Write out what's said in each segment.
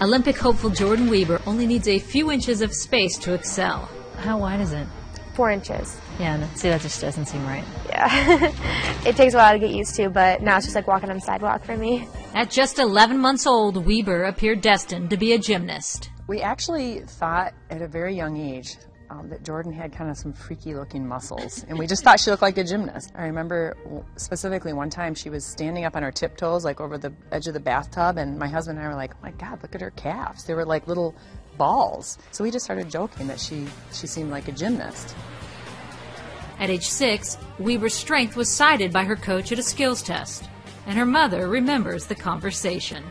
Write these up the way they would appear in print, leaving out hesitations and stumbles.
Olympic hopeful Jordyn Wieber only needs a few inches of space to excel. How wide is it? 4 inches. Yeah, no, see, that just doesn't seem right. Yeah. It takes a while to get used to, but now it's just like walking on the sidewalk for me. At just 11 months old, Wieber appeared destined to be a gymnast. We actually thought at a very young age that Jordyn had kind of some freaky looking muscles, and we just thought she looked like a gymnast. I remember specifically one time she was standing up on her tiptoes like over the edge of the bathtub, and my husband and I were like, oh my God, look at her calves. They were like little balls. So we just started joking that she seemed like a gymnast. At age 6, Wieber's strength was cited by her coach at a skills test, and her mother remembers the conversation.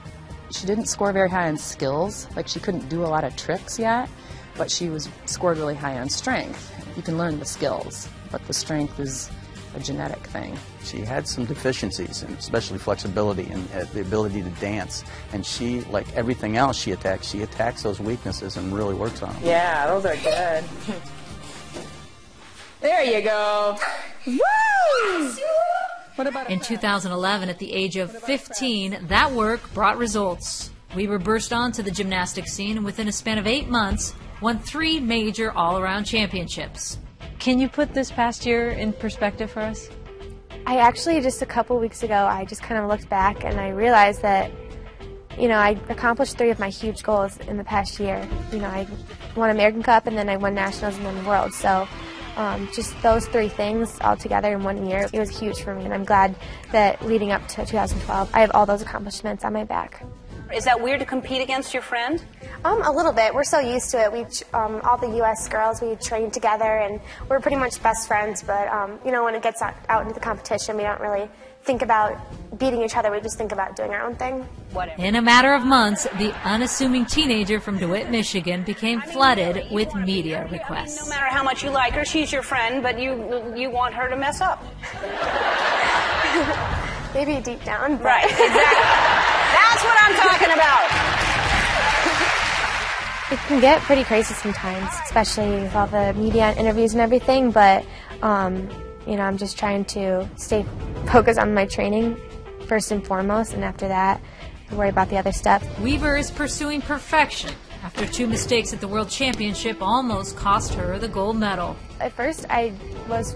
She didn't score very high on skills, like she couldn't do a lot of tricks yet, but she scored really high on strength. You can learn the skills, but the strength is a genetic thing. She had some deficiencies, and especially flexibility and the ability to dance. And she, like everything else she attacks those weaknesses and really works on them. Yeah, those are good. There you go. Woo! In 2011, at the age of 15, that work brought results. Wieber burst onto the gymnastics scene and within a span of 8 months, won 3 major all-around championships. Can you put this past year in perspective for us? I actually, just a couple weeks ago, I just kind of looked back and I realized that, you know, I accomplished 3 of my huge goals in the past year. You know, I won American Cup and then I won Nationals and then Worlds. So just those 3 things all together in 1 year, it was huge for me. And I'm glad that leading up to 2012, I have all those accomplishments on my back. Is that weird to compete against your friend? A little bit. We're so used to it. We all the U.S. girls, we train together, and we're pretty much best friends. But you know, when it gets out into the competition, we don't really think about beating each other. We just think about doing our own thing. Whatever. In a matter of months, the unassuming teenager from DeWitt, Michigan, became flooded with media requests. No matter how much you like her, she's your friend, but you want her to mess up. Maybe deep down. But. Right. Exactly. That's what I'm talking about. It can get pretty crazy sometimes, especially with all the media and interviews and everything, but you know, I'm just trying to stay focused on my training first and foremost, and after that, worry about the other stuff. Wieber is pursuing perfection after 2 mistakes at the World Championship almost cost her the gold medal. At first, I was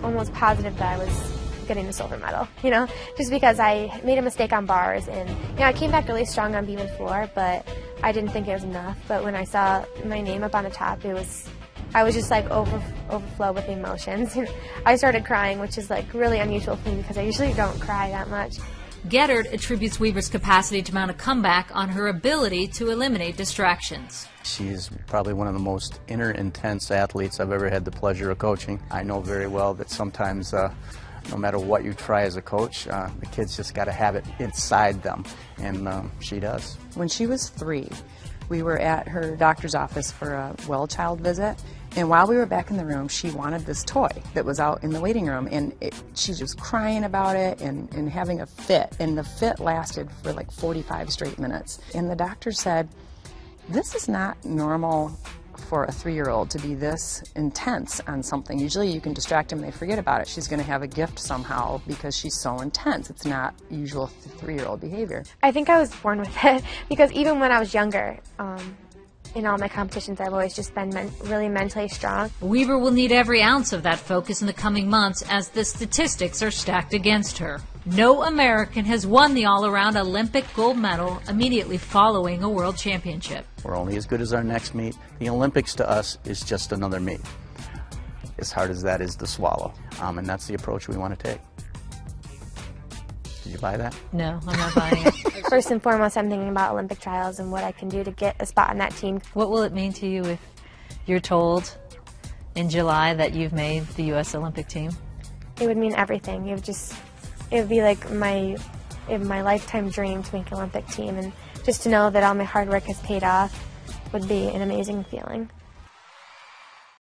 almost positive that I was getting the silver medal, you know, just because I made a mistake on bars, and you know, I came back really strong on beam and floor, but I didn't think it was enough. But when I saw my name up on the top, I was just like overflow with emotions. I started crying, which is like really unusual for me because I usually don't cry that much. Geddard attributes Wieber's capacity to mount a comeback on her ability to eliminate distractions. She's probably one of the most inner intense athletes I've ever had the pleasure of coaching. I know very well that sometimes no matter what you try as a coach, the kids just got to have it inside them, and she does. When she was 3, we were at her doctor's office for a well child visit, and while we were back in the room, she wanted this toy that was out in the waiting room, and she was crying about it and having a fit, and the fit lasted for like 45 straight minutes. And the doctor said, this is not normal for a 3-year-old to be this intense on something. Usually you can distract them and they forget about it. She's going to have a gift somehow because she's so intense. It's not usual 3-year-old behavior. I think I was born with it because even when I was younger, in all my competitions, I've always just been really mentally strong. Wieber will need every ounce of that focus in the coming months as the statistics are stacked against her. No American has won the all-around Olympic gold medal immediately following a world championship. We're only as good as our next meet. The Olympics to us is just another meet, as hard as that is to swallow. And that's the approach we want to take. Did you buy that? No, I'm not buying it. First and foremost, I'm thinking about Olympic trials and what I can do to get a spot on that team. What will it mean to you if you're told in July that you've made the U.S. Olympic team? It would mean everything. It would be like my lifetime dream to make an Olympic team, and just to know that all my hard work has paid off would be an amazing feeling.